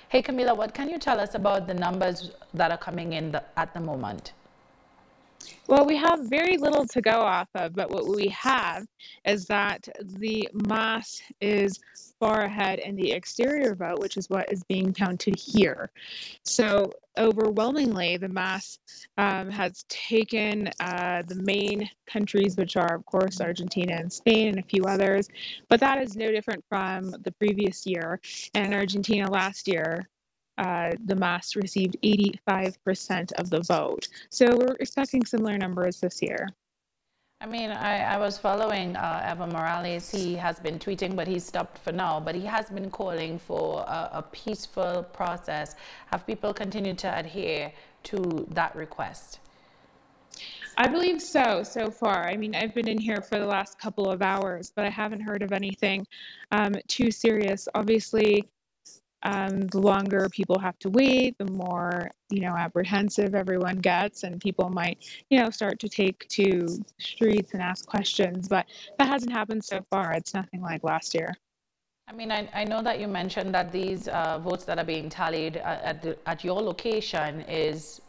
Hey, Camila, what can you tell us about the numbers that are coming in at the moment? Well, we have very little to go off of, but what we have is that the mass is far ahead in the exterior vote, which is what is being counted here. So overwhelmingly, the mass has taken the main countries, which are, of course, Argentina and Spain and a few others. But that is no different from the previous year. And in Argentina last year, the mass received 85% of the vote. So we're expecting similar numbers this year. I mean, I was following Evo Morales. He has been tweeting, but he's stopped for now. But he has been calling for a peaceful process. Have people continued to adhere to that request? I believe so far. I mean, I've been in here for the last couple of hours, but I haven't heard of anything too serious. Obviously, the longer people have to wait, the more, apprehensive everyone gets, and people might, start to take to streets and ask questions. But that hasn't happened so far. It's nothing like last year. I mean, I know that you mentioned that these votes that are being tallied at your location is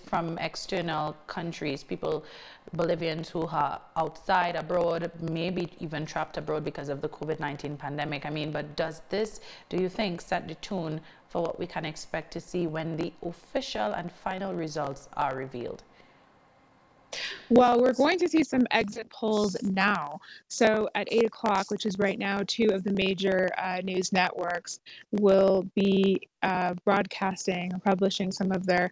from external countries, people, Bolivians who are outside, abroad, maybe even trapped abroad because of the COVID-19 pandemic. I mean, but do you think, set the tone for what we can expect to see when the official and final results are revealed? Well, we're going to see some exit polls now. So at 8 o'clock, which is right now, two of the major news networks will be broadcasting or publishing some of their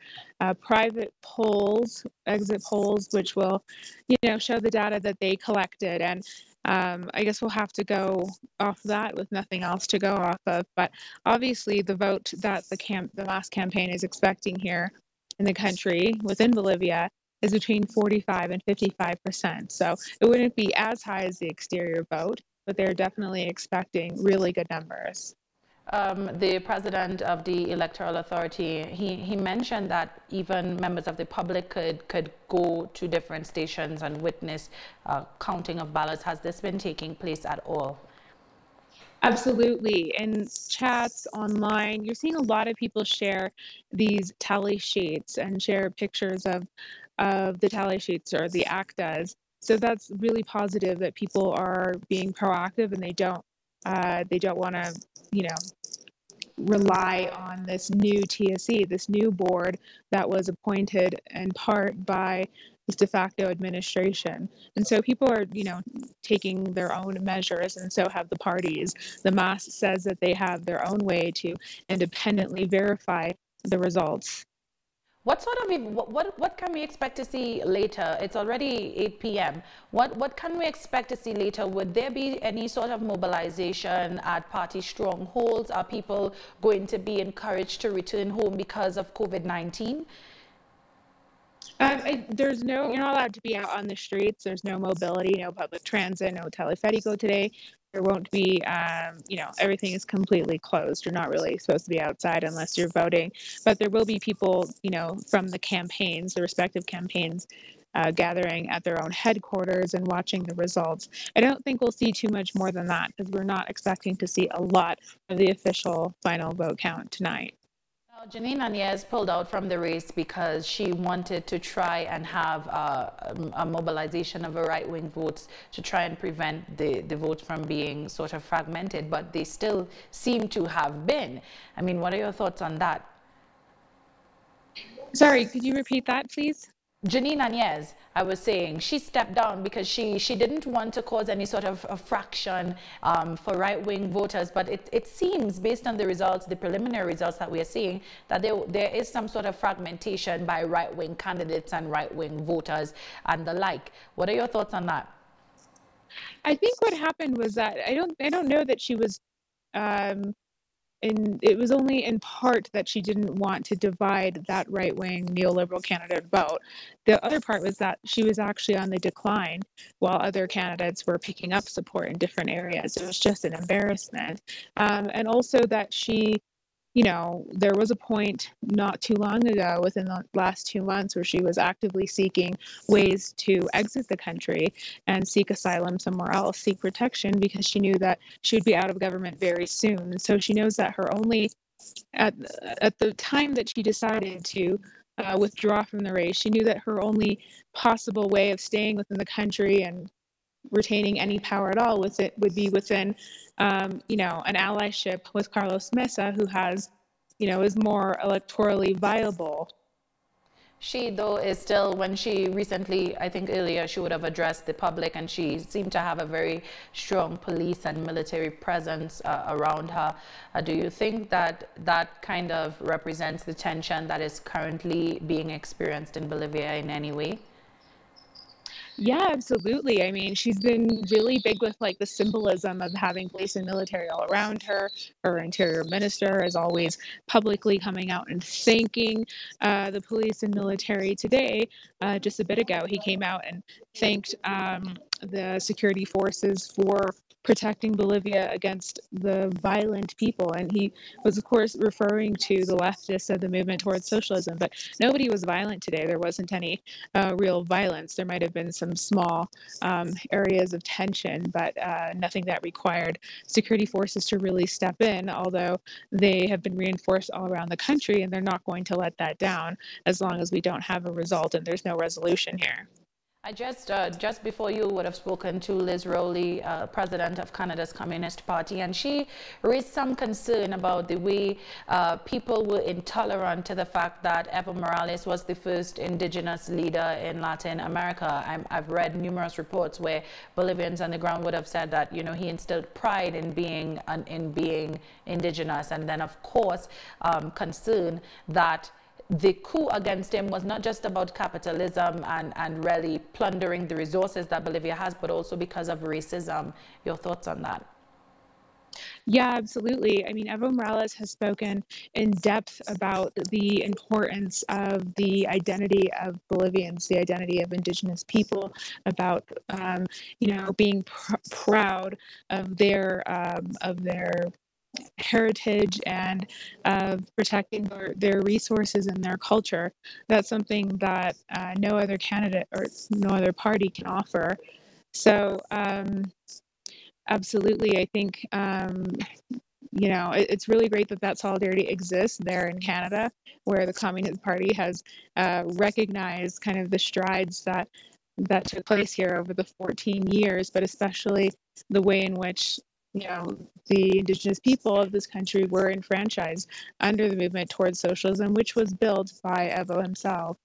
private polls, exit polls, which will, show the data that they collected. And I guess we'll have to go off that with nothing else to go off of. But obviously, the vote that the mass campaign is expecting here in the country within Bolivia is between 45 and 55%. So it wouldn't be as high as the exterior vote, but they're definitely expecting really good numbers. The president of the Electoral Authority, he mentioned that even members of the public could go to different stations and witness counting of ballots. Has this been taking place at all? Absolutely. In chats online, you're seeing a lot of people share these tally sheets and share pictures of the tally sheets or the actas. So that's really positive that people are being proactive and they don't want to, rely on this new TSE, this new board that was appointed in part by this de facto administration. And so people are, taking their own measures, and so have the parties. The mass says that they have their own way to independently verify the results. What can we expect to see later? It's already 8 p.m. What can we expect to see later? Would there be any sort of mobilization at party strongholds? Are people going to be encouraged to return home because of COVID-19? You're not allowed to be out on the streets. There's no mobility, no public transit, no teleférico today. There won't be, everything is completely closed. You're not really supposed to be outside unless you're voting. But there will be people, from the campaigns, the respective campaigns, gathering at their own headquarters and watching the results. I don't think we'll see too much more than that because we're not expecting to see a lot of the official final vote count tonight. Janine Áñez pulled out from the race because she wanted to try and have a mobilization of right-wing votes to try and prevent the votes from being sort of fragmented, but they still seem to have been. I mean, what are your thoughts on that? Sorry, could you repeat that, please? Janine Áñez, I was saying, she stepped down because she didn't want to cause any sort of a fraction for right-wing voters. But it seems, based on the results, the preliminary results that we are seeing, that there is some sort of fragmentation by right-wing candidates and right-wing voters and the like. What are your thoughts on that? I think what happened was that I don't know that she was it was only in part that she didn't want to divide that right-wing neoliberal candidate vote. The other part was that she was actually on the decline while other candidates were picking up support in different areas. It was just an embarrassment. And also that she, there was a point not too long ago within the last 2 months where she was actively seeking ways to exit the country and seek asylum somewhere else, seek protection, because she knew that she would be out of government very soon. So she knows that her only at at the time that she decided to withdraw from the race, she knew that her only possible way of staying within the country and retaining any power at all with it would be within, an allyship with Carlos Mesa, who has, is more electorally viable. She, though, is still, when she recently, I think earlier, she would have addressed the public, and she seemed to have a very strong police and military presence around her. Do you think that that kind of represents the tension that is currently being experienced in Bolivia in any way? Yeah, absolutely. I mean, she's been really big with like the symbolism of having police and military all around her. Her interior minister is always publicly coming out and thanking the police and military. Today, just a bit ago, he came out and thanked the security forces for protecting Bolivia against the violent people. And he was, of course, referring to the leftists of the movement towards socialism. But nobody was violent today. There wasn't any real violence. There might have been some small areas of tension, but nothing that required security forces to really step in, although they have been reinforced all around the country, and they're not going to let that down as long as we don't have a result and there's no resolution here. I just before you would have spoken to Liz Rowley, president of Canada's Communist Party, and she raised some concern about the way people were intolerant to the fact that Evo Morales was the first indigenous leader in Latin America. I've read numerous reports where Bolivians on the ground would have said that, he instilled pride in being indigenous, and then of course concern that the coup against him was not just about capitalism and really plundering the resources that Bolivia has, but also because of racism. Your thoughts on that? Yeah, absolutely. I mean, Evo Morales has spoken in depth about the importance of the identity of Bolivians, the identity of indigenous people, about being proud of their heritage and of protecting their resources and their culture. That's something that no other candidate or no other party can offer. So absolutely, I think it's really great that that solidarity exists there in Canada, where the Communist Party has recognized kind of the strides that took place here over the 14 years, but especially the way in which the indigenous people of this country were enfranchised under the movement towards socialism, which was built by Evo himself.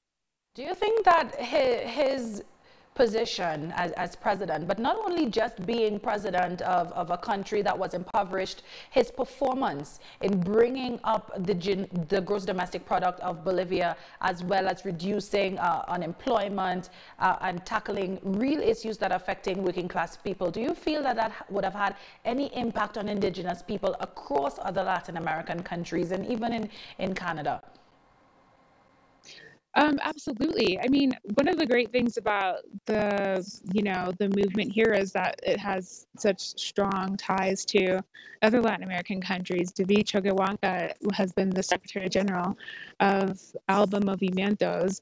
Do you think that his position as president, but not only just being president of a country that was impoverished, his performance in bringing up the gross domestic product of Bolivia, as well as reducing unemployment and tackling real issues that are affecting working class people, do you feel that that would have had any impact on indigenous people across other Latin American countries and even in Canada? Absolutely. I mean, one of the great things about the movement here is that it has such strong ties to other Latin American countries. David Choquehuanca has been the Secretary General of Alba Movimientos.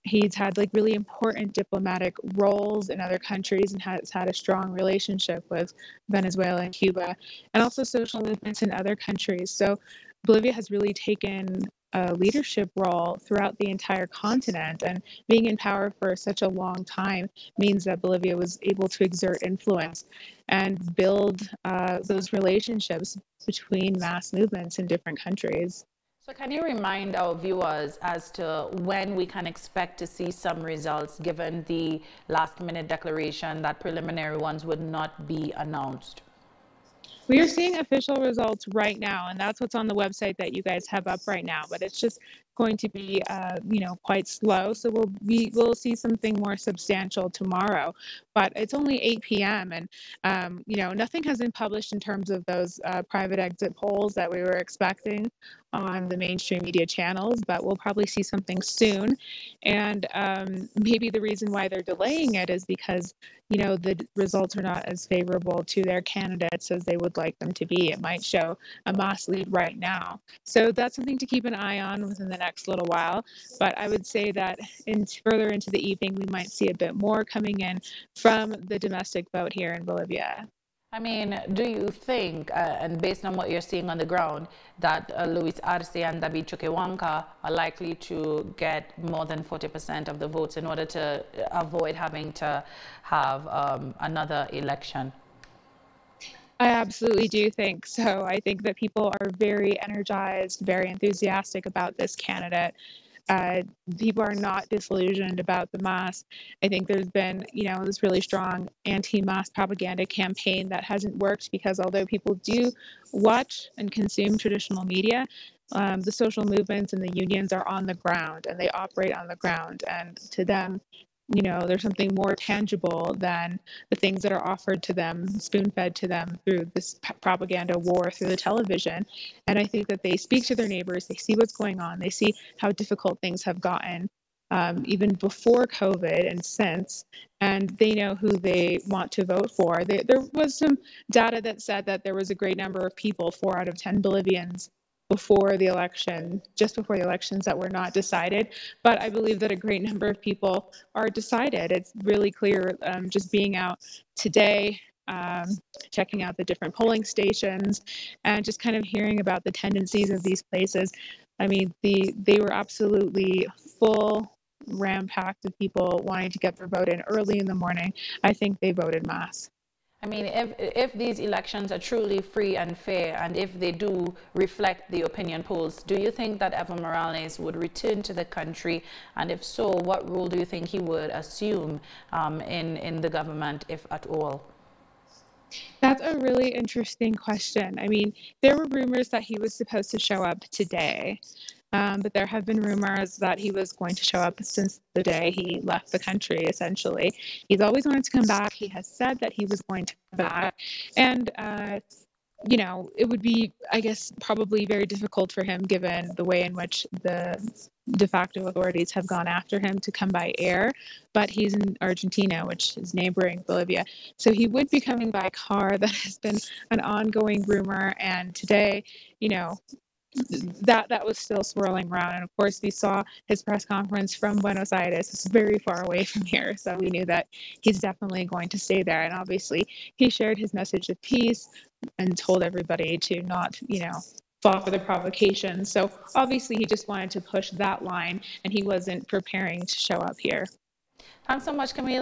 He's had like really important diplomatic roles in other countries and has had a strong relationship with Venezuela and Cuba, and also social movements in other countries. So Bolivia has really taken a leadership role throughout the entire continent, and being in power for such a long time means that Bolivia was able to exert influence and build those relationships between mass movements in different countries. So can you remind our viewers as to when we can expect to see some results, given the last minute declaration that preliminary ones would not be announced? We are seeing official results right now, and that's what's on the website that you guys have up right now. But it's just going to be, quite slow. So we'll see something more substantial tomorrow. But it's only 8 p.m. and nothing has been published in terms of those private exit polls that we were expecting on the mainstream media channels. But we'll probably see something soon. And maybe the reason why they're delaying it is because the results are not as favorable to their candidates as they would like them to be. It might show a Mas lead right now. So that's something to keep an eye on within the next little while. But I would say that further into the evening, we might see a bit more coming in from the domestic vote here in Bolivia. I mean, do you think, and based on what you're seeing on the ground, that Luis Arce and David Chukwuemeka are likely to get more than 40% of the votes in order to avoid having to have another election? I absolutely do think so. I think that people are very energized, very enthusiastic about this candidate. Uh, People are not disillusioned about the mask. I think there's been, this really strong anti-mask propaganda campaign that hasn't worked because although people do watch and consume traditional media, the social movements and the unions are on the ground and they operate on the ground. And to them, there's something more tangible than the things that are offered to them, spoon-fed to them through this propaganda war through the television. And I think that they speak to their neighbors, they see what's going on, they see how difficult things have gotten, even before COVID and since, and they know who they want to vote for. There was some data that said that there was a great number of people, 4 out of 10 Bolivians, before the election, just before the elections, that were not decided. But I believe that a great number of people are decided. It's really clear just being out today, checking out the different polling stations, and just kind of hearing about the tendencies of these places. I mean, they were absolutely full, ram-packed of people wanting to get their vote in early in the morning. I think they voted mass. I mean, if these elections are truly free and fair, and if they do reflect the opinion polls, do you think that Evo Morales would return to the country? And if so, what role do you think he would assume in the government, if at all? That's a really interesting question. I mean, there were rumors that he was supposed to show up today, but there have been rumors that he was going to show up since the day he left the country, essentially. He's always wanted to come back. He has said that he was going to come back. And, it would be, I guess, probably very difficult for him given the way in which the de facto authorities have gone after him to come by air. But he's in Argentina, which is neighboring Bolivia. So he would be coming by car. That has been an ongoing rumor. And today, that was still swirling around. And of course, we saw his press conference from Buenos Aires. It's very far away from here. So we knew that he's definitely going to stay there. And obviously, he shared his message of peace and told everybody to not, fall for the provocation. So obviously, he just wanted to push that line and he wasn't preparing to show up here. Thanks so much, Camille.